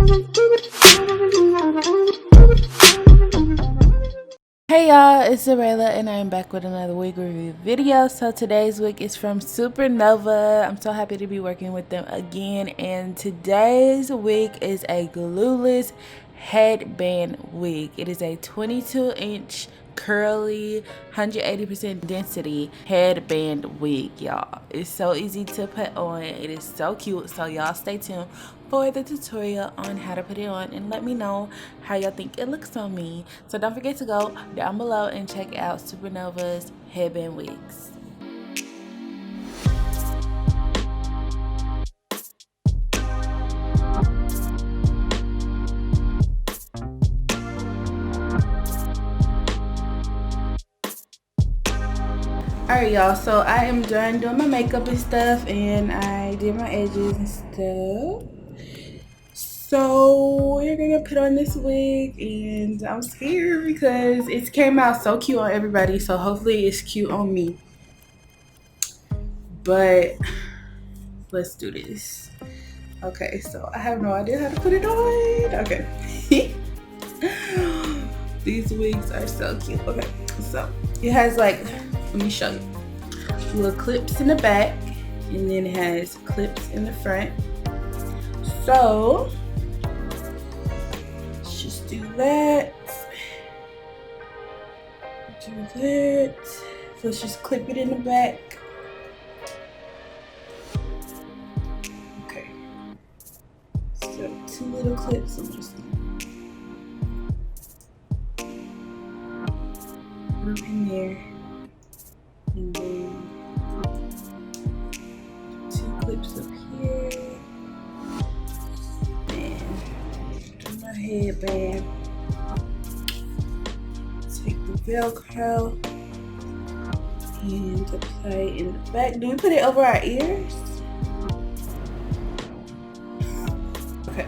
Hey y'all, it's Xureila and I'm back with another wig review video. So today's wig is from SuperNova. I'm so happy to be working with them again, and today's wig is a glueless headband wig. It is a 22-inch curly 180% density headband wig, y'all. It's so easy to put on. It is so cute, so y'all stay tuned for the tutorial on how to put it on and let me know how y'all think it looks on me. So don't forget to go down below and check out SuperNova's headband wigs. Alright y'all, so I am done doing my makeup and stuff, and I did my edges and stuff. So we're gonna put on this wig, and I'm scared because it came out so cute on everybody, so hopefully it's cute on me. But let's do this. Okay, so I have no idea how to put it on. Okay. These wigs are so cute. Okay, so it has like, let me show you. Little clips in the back, and then it has clips in the front. So let's just do that. Do that. So let's just clip it in the back. Okay. So 2 little clips. I'm just gonna put them in there, and then 2 clips up here. And do my headband. Take the Velcro and apply in the back. Do we put it over our ears? Okay.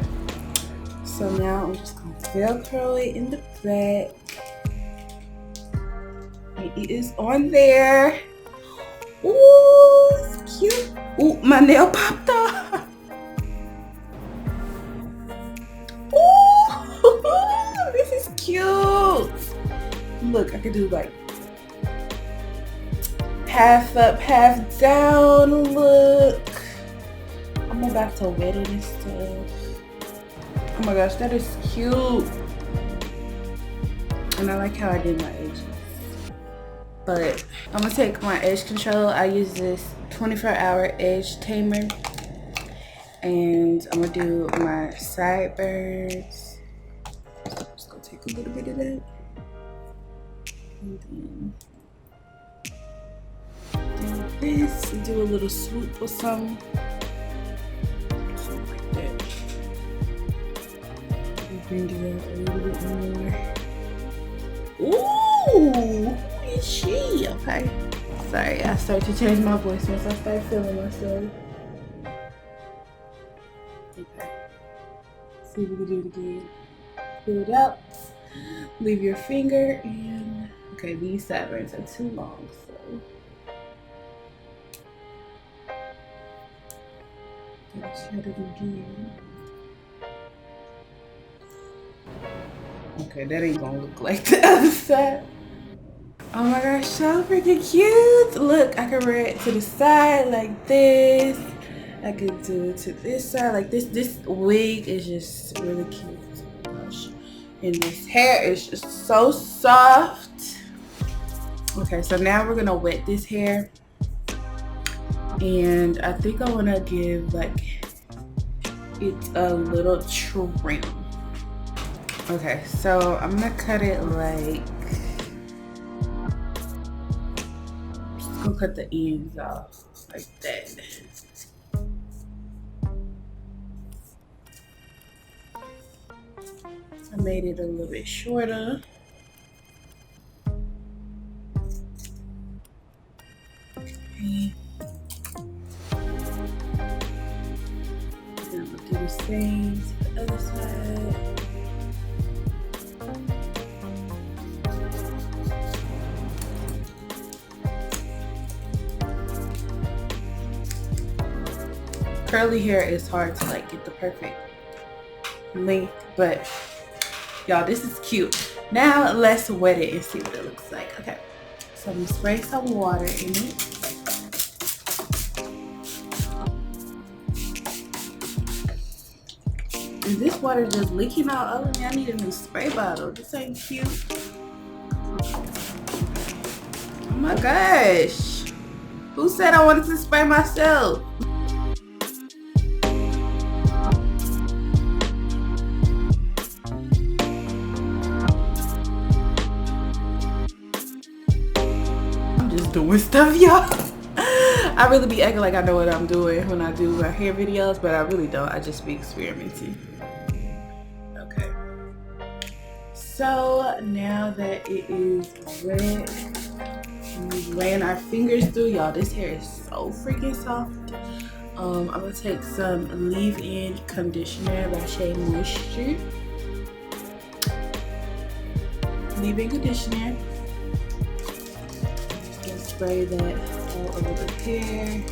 So now I'm just gonna Velcro it in the back. And it is on there. Ooh, it's cute. Ooh, my nail popped off. Ooh, this is cute. Look, I could do like half up, half down. Look, I'm about to wet it and stuff. Oh my gosh, that is cute. And I like how I did my edges. But I'm gonna take my edge control. I use this 24-hour edge tamer, and I'm gonna do my sideburns. So I'm just gonna take a little bit of that, and then do this and do a little swoop or something like that. Bring it out a little bit more. Ooh, who is she? Okay. Sorry, I started to change my voice once I started feeling myself. Okay. See if we can do it again. Pull it out. Leave your finger, and okay, these sideburns are too long, so let's try it again. Okay, that ain't gonna look like the other side. Oh my gosh, so freaking cute. Look, I can wear it to the side like this. I could do it to this side like this. This wig is just really cute. Oh my gosh. And this hair is just so soft. Okay, so now we're gonna wet this hair. And I think I wanna give like it a little trim. Okay, so I'm gonna cut it like, I'm just gonna cut the ends off like that. I made it a little bit shorter. Okay. Then I'm gonna do the same to the other side. Curly hair is hard to like get the perfect length, but y'all, this is cute. Now let's wet it and see what it looks like. Okay, so I'm gonna spray some water in it. Is this water just leaking out over me? I need a new spray bottle. This ain't cute. Oh my gosh. Who said I wanted to spray myself? I'm just doing stuff, y'all. I really be acting like I know what I'm doing when I do my hair videos, but I really don't. I just be experimenting. Okay. So now that it is wet, we ran our fingers through. Y'all, this hair is so freaking soft. I'm gonna take some leave-in conditioner by Shea Moisture. Leave-in conditioner. And spray that all over the hair.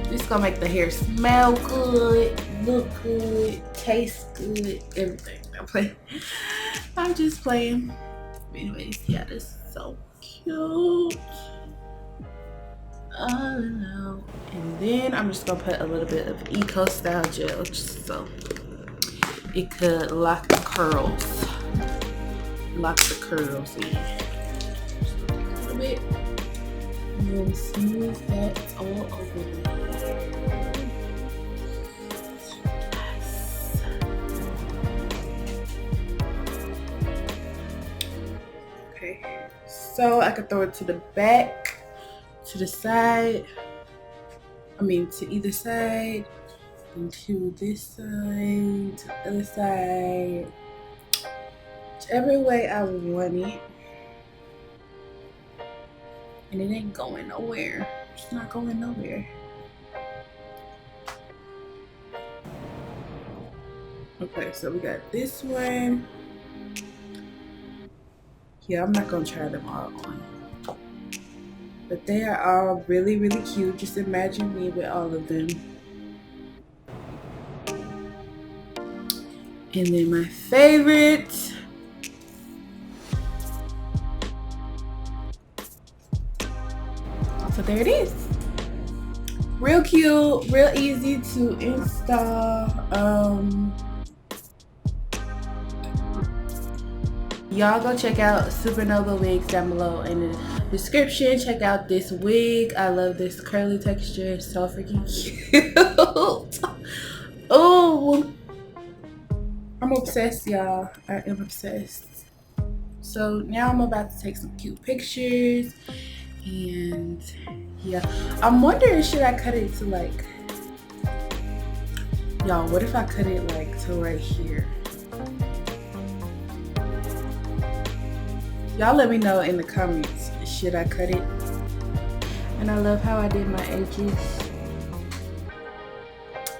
This is gonna make the hair smell good, look good, taste good, everything. I'm just playing. Anyways, yeah, this is so cute. Oh no. And then I'm just gonna put a little bit of Eco Style gel just so it could lock the curls. Lock the curls in. Just a little bit. And then smooth that all over the hair. Yes. Okay. So I could throw it to the back, to the side. I mean to either side. And to this side, to the other side. Whichever way I want it. And it ain't going nowhere. It's not going nowhere. Okay, so we got this one. Yeah, I'm not gonna try them all on. But they are all really, really cute. Just imagine me with all of them. And then my favorite. So there it is. Real cute, real easy to install. Y'all go check out SuperNova wigs down below in the description. Check out this wig. I love this curly texture. It's so freaking cute. Oh, I'm obsessed, y'all. I am obsessed. So now I'm about to take some cute pictures. And yeah, I'm wondering, should I cut it to like, y'all, what if I cut it like to right here? Y'all let me know in the comments, should I cut it? And I love how I did my edges.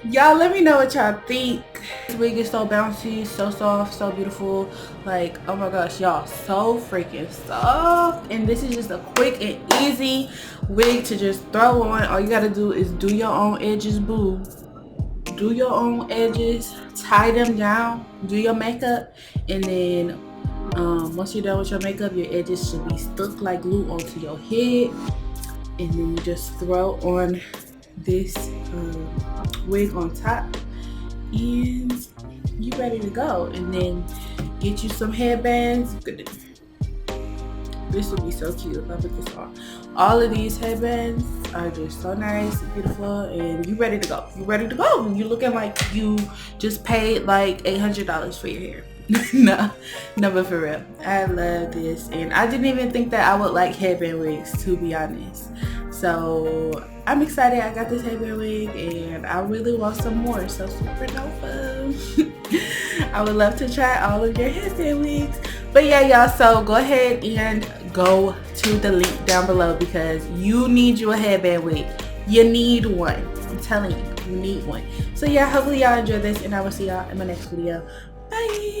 Y'all let me know what y'all think. This wig is so bouncy, so soft, so beautiful. Like, oh my gosh, y'all, so freaking soft. And this is just a quick and easy wig to just throw on. All you gotta do is do your own edges, boo. Do your own edges, tie them down, do your makeup, and then once you're done with your makeup, your edges should be stuck like glue onto your head. And then you just throw on this wig on top, and you ready to go. And then get you some headbands. This would be so cute if I put this on. All of these headbands are just so nice, beautiful, and you ready to go. You ready to go. You looking like you just paid like $800 for your hair. No, but for real, I love this, and I didn't even think that I would like headband wigs, to be honest. So I'm excited. I got this headband wig, and I really want some more. So SuperNova, I would love to try all of your headband wigs. But yeah, y'all, so go ahead and go to the link down below because you need you a headband wig. You need one. I'm telling you, you need one. So yeah, hopefully y'all enjoyed this, and I will see y'all in my next video. Bye.